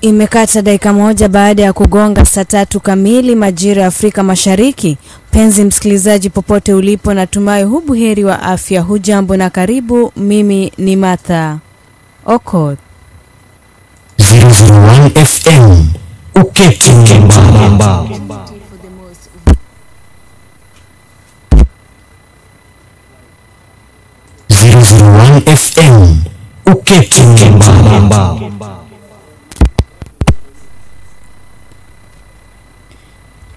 Imekata dakika moja baada ya kugonga saa 3 kamili majira ya Afrika Mashariki. Penzi msikilizaji popote ulipo, natumai hubuheri wa afya. Hujambo na karibu. Mimi ni Martha Okoth. 001 FM uketi mbamba. 001 FM uketi mbamba.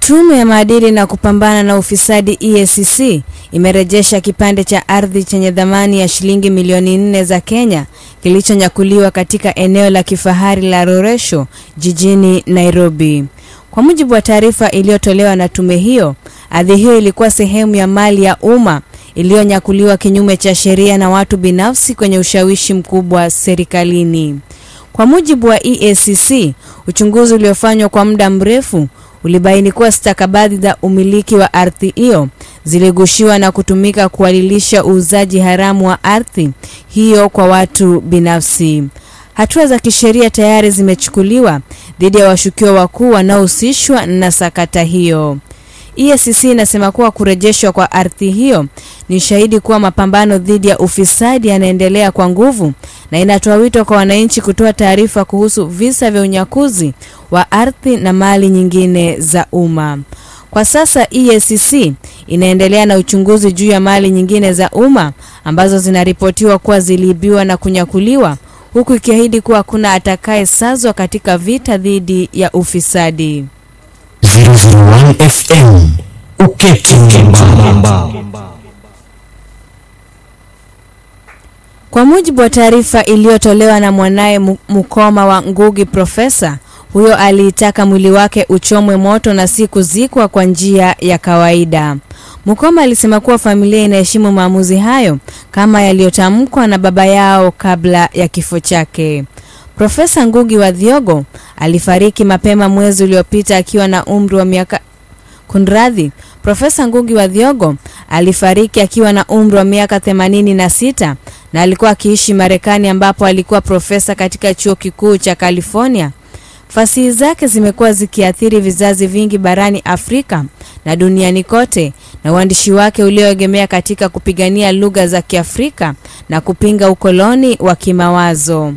Tume ya maadili na kupambana na ufisadi EACC imerejesha kipande cha ardhi chenye dhamani ya shilingi milioni 4 za Kenya kilichonyakuliwa katika eneo la kifahari la Roresho jijini Nairobi. Kwa mujibu wa taarifa iliyotolewa na tume hiyo, ardhi hiyo ilikuwa sehemu ya mali ya umma iliyonyakuliwa kinyume cha sheria na watu binafsi kwenye ushawishi mkubwa serikalini. Kwa mujibu wa EACC, uchunguzi uliofanywa kwa muda mrefu ulibaini kuwa stakabadhi za umiliki wa ardhi hiyo ziligushiwa na kutumika kualilisha uuzaji haramu wa ardhi hiyo kwa watu binafsi. Hatua za kisheria tayari zimechukuliwa dhidi ya washukiwa wakuu wanaohusishwa na sakata hiyo. EACC inasema kuwa kurejeshwa kwa ardhi hiyo ni shahidi kuwa mapambano dhidi ya ufisadi yanaendelea kwa nguvu, na inatoa wito kwa wananchi kutoa taarifa kuhusu visa vya unyakuzi wa ardhi na mali nyingine za umma. Kwa sasa EACC inaendelea na uchunguzi juu ya mali nyingine za umma ambazo zinaripotiwa kuwa ziliibiwa na kunyakuliwa, huku ikiahidi kuwa kuna atakayesazwa katika vita dhidi ya ufisadi. 001 FM uketi mbamba. Kwa mujibu wa taarifa iliyotolewa na mwanae Mukoma wa Ngugi, profesa huyo aliitaka mwili wake uchomwe moto na si kuzikwa kwa njia ya kawaida. Mukoma alisema kuwa familia inaheshimu maamuzi hayo kama yaliyotamkwa na baba yao kabla ya kifo chake. Profesa Ngugi wa Thiong'o alifariki mapema mwezi uliopita akiwa na umri wa miaka Profesa Ngugi wa Thiong'o alifariki akiwa na umri wa miaka 86 na alikuwa akiishi Marekani ambapo alikuwa profesa katika chuo kikuu cha California. Fasihi zake zimekuwa zikiathiri vizazi vingi barani Afrika na duniani kote, na uandishi wake ulioegemea katika kupigania lugha za Kiafrika na kupinga ukoloni wa kimawazo.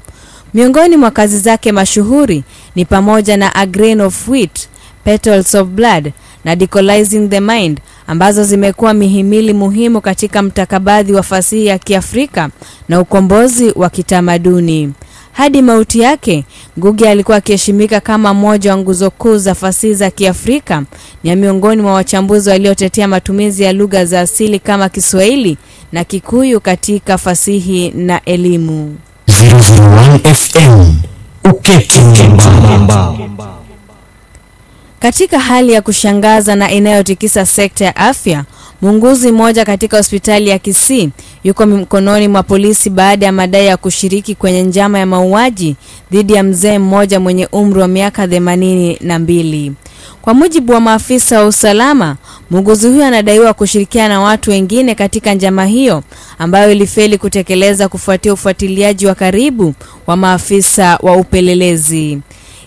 Miongoni mwa kazi zake mashuhuri ni pamoja na A Grain of Wheat, Petals of Blood na Decolonizing the Mind, ambazo zimekuwa mihimili muhimu katika mtakabadhi wa fasihi ya Kiafrika na ukombozi wa kitamaduni. Hadi mauti yake, Ngugi alikuwa akiheshimika kama mmoja wa nguzo kuu za fasihi za Kiafrika, na miongoni mwa wachambuzi waliotetea matumizi ya lugha za asili kama Kiswahili na Kikuyu katika fasihi na elimu. 001 FM uketi mbamba. Katika hali ya kushangaza na inayotikisa sekta ya afya, muuguzi mmoja katika hospitali ya Kisii yuko mkononi mwa polisi baada ya madai ya kushiriki kwenye njama ya mauaji dhidi ya mzee mmoja mwenye umri wa miaka 82. Kwa mujibu wa maafisa wa usalama, muuguzi huyo anadaiwa kushirikiana na watu wengine katika njama hiyo ambayo ilifeli kutekeleza kufuatia ufuatiliaji wa karibu wa maafisa wa upelelezi.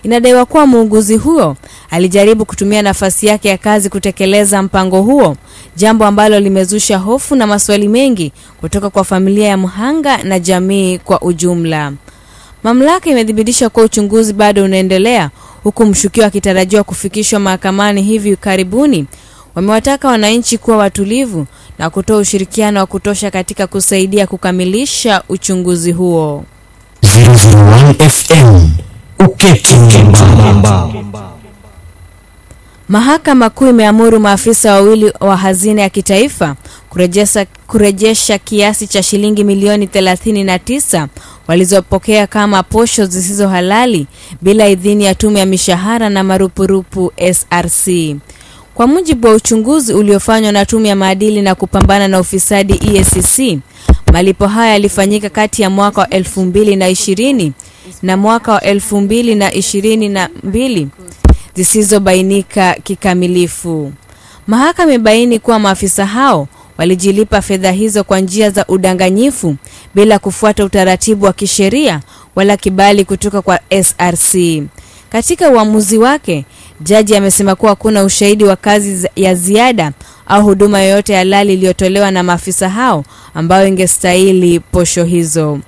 Inadaiwa kuwa muuguzi huyo alijaribu kutumia nafasi yake ya kazi kutekeleza mpango huo, jambo ambalo limezusha hofu na maswali mengi kutoka kwa familia ya mhanga na jamii kwa ujumla. Mamlaka imedhibitisha kuwa uchunguzi bado unaendelea, huku mshukiwa akitarajiwa kufikishwa mahakamani hivi karibuni. Wamewataka wananchi kuwa watulivu na kutoa ushirikiano wa kutosha katika kusaidia kukamilisha uchunguzi huo. 001 FM uketi mbamba. Mahakama Kuu imeamuru maafisa wawili wa hazina ya kitaifa kurejesha kiasi cha shilingi milioni 39 walizopokea kama posho zisizo halali bila idhini ya tume ya mishahara na marupurupu SRC. Kwa mujibu wa uchunguzi uliofanywa na tume ya maadili na kupambana na ufisadi EACC, malipo haya yalifanyika kati ya mwaka wa 2020 na mwaka wa 2022 zisizobainika kikamilifu. Mahakama imebaini kuwa maafisa hao walijilipa fedha hizo kwa njia za udanganyifu bila kufuata utaratibu wa kisheria wala kibali kutoka kwa SRC. Katika uamuzi wake, jaji amesema kuwa kuna ushahidi wa kazi ya ziada au huduma yoyote halali iliyotolewa na maafisa hao ambao ingestahili posho hizo.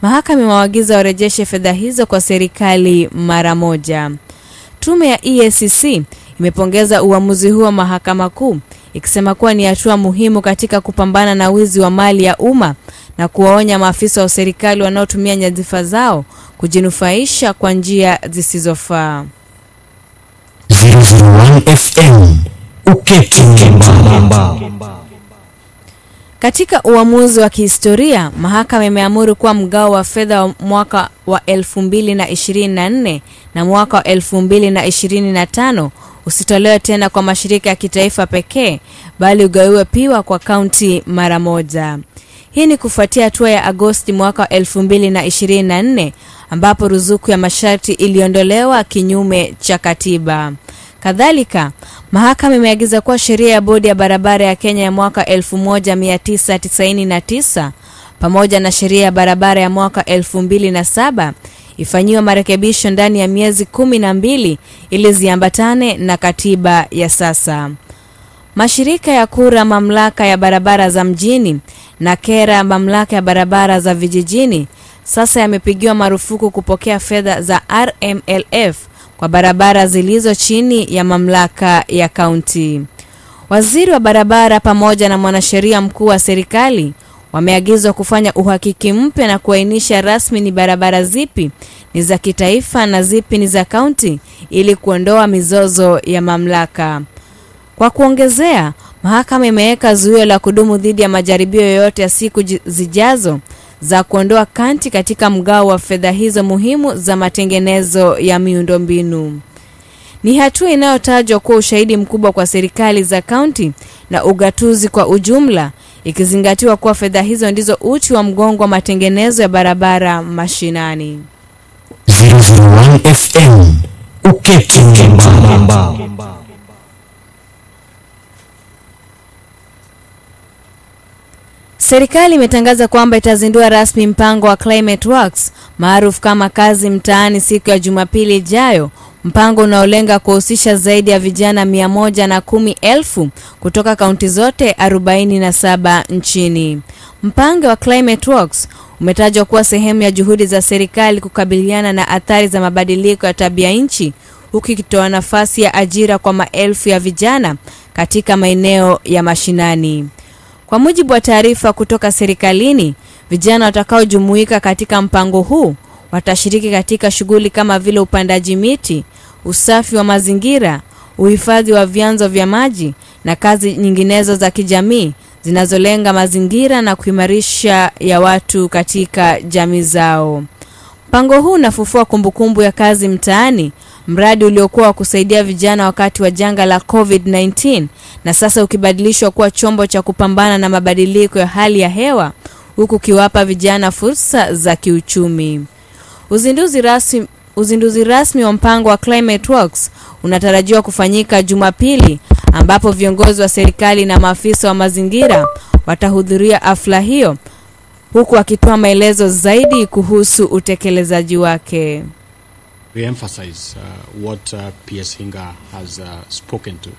Mahakama imewaagiza warejeshe fedha hizo kwa serikali mara moja. Tume ya EACC imepongeza uamuzi huo wa mahakama kuu, ikisema kuwa ni hatua muhimu katika kupambana na wizi wa mali ya umma na kuwaonya maafisa wa serikali wanaotumia nyadhifa zao kujinufaisha kwa njia zisizofaa. 001 FM uketi mbamba. Katika uamuzi wa kihistoria, mahakama imeamuru kuwa mgao wa fedha wa mwaka wa 2024 na mwaka wa 2025 usitolewe tena kwa mashirika ya kitaifa pekee, bali ugawiwe pia kwa kaunti mara moja. Hii ni kufuatia hatua ya Agosti mwaka wa 2024 ambapo ruzuku ya masharti iliondolewa kinyume cha katiba. Kadhalika, mahakama imeagiza kuwa sheria ya bodi ya barabara ya Kenya ya mwaka 1999 pamoja na sheria ya barabara ya mwaka 2007 ifanyiwe marekebisho ndani ya miezi 12 ili ziambatane na katiba ya sasa. Mashirika ya kura mamlaka ya barabara za mjini na kera mamlaka ya barabara za vijijini sasa yamepigiwa marufuku kupokea fedha za RMLF kwa barabara zilizo chini ya mamlaka ya kaunti. Waziri wa barabara pamoja na mwanasheria mkuu wa serikali wameagizwa kufanya uhakiki mpya na kuainisha rasmi ni barabara zipi ni za kitaifa na zipi ni za kaunti ili kuondoa mizozo ya mamlaka. Kwa kuongezea, mahakama imeweka zuio la kudumu dhidi ya majaribio yoyote ya siku zijazo za kuondoa kanti katika mgao wa fedha hizo muhimu za matengenezo ya miundombinu. Ni hatua inayotajwa kuwa ushahidi mkubwa kwa serikali za kaunti na ugatuzi kwa ujumla, ikizingatiwa kuwa fedha hizo ndizo uti wa mgongo wa matengenezo ya barabara mashinani. 001 FM uketi mbamba. Serikali imetangaza kwamba itazindua rasmi mpango wa Climate Works maarufu kama kazi mtaani siku ya Jumapili ijayo, mpango unaolenga kuhusisha zaidi ya vijana 110,000 kutoka kaunti zote 47 nchini. Mpango wa Climate Works umetajwa kuwa sehemu ya juhudi za serikali kukabiliana na athari za mabadiliko ya tabia nchi, huku ikitoa nafasi ya ajira kwa maelfu ya vijana katika maeneo ya mashinani. Kwa mujibu wa taarifa kutoka serikalini, vijana watakaojumuika katika mpango huu watashiriki katika shughuli kama vile upandaji miti, usafi wa mazingira, uhifadhi wa vyanzo vya maji na kazi nyinginezo za kijamii zinazolenga mazingira na kuimarisha ya watu katika jamii zao. Mpango huu unafufua kumbukumbu ya kazi mtaani, mradi uliokuwa wa kusaidia vijana wakati wa janga la COVID-19 na sasa ukibadilishwa kuwa chombo cha kupambana na mabadiliko ya hali ya hewa, huku kiwapa vijana fursa za kiuchumi. Uzinduzi rasmi wa mpango wa Climate Works unatarajiwa kufanyika Jumapili, ambapo viongozi wa serikali na maafisa wa mazingira watahudhuria hafla hiyo, huku wakitoa maelezo zaidi kuhusu utekelezaji wake. Re-emphasize what PS Hinga has spoken to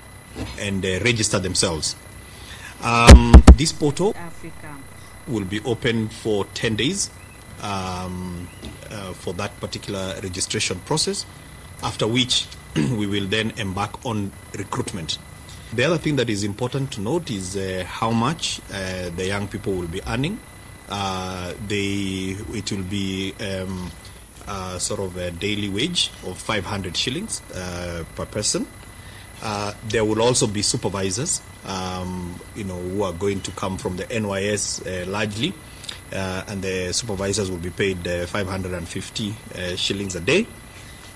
and register themselves. This portal will be open for 10 days for that particular registration process, after which we will then embark on recruitment. The other thing that is important to note is how much the young people will be earning. It will be sort of a daily wage of 500 shillings per person. There will also be supervisors, who are going to come from the NYS largely, and the supervisors will be paid 550 shillings a day.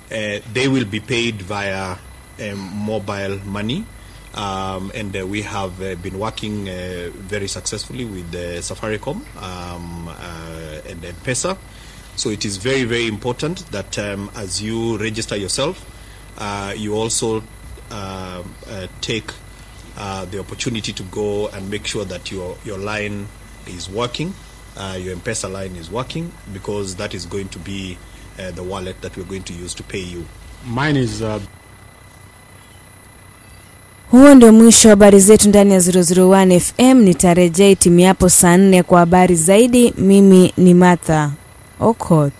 They will be paid via mobile money, and we have been working very successfully with Safaricom and M-Pesa. So it is very, very important that as you register yourself, you also take the opportunity to go and make sure that your line is working, your M-Pesa line is working, because that is going to be the wallet that we're going to use to pay you. Mine is Huo ndio mwisho wa habari zetu ndani ya 001 FM. Nitarejea timu yapo saa 4 kwa habari zaidi. Mimi ni Martha Okot.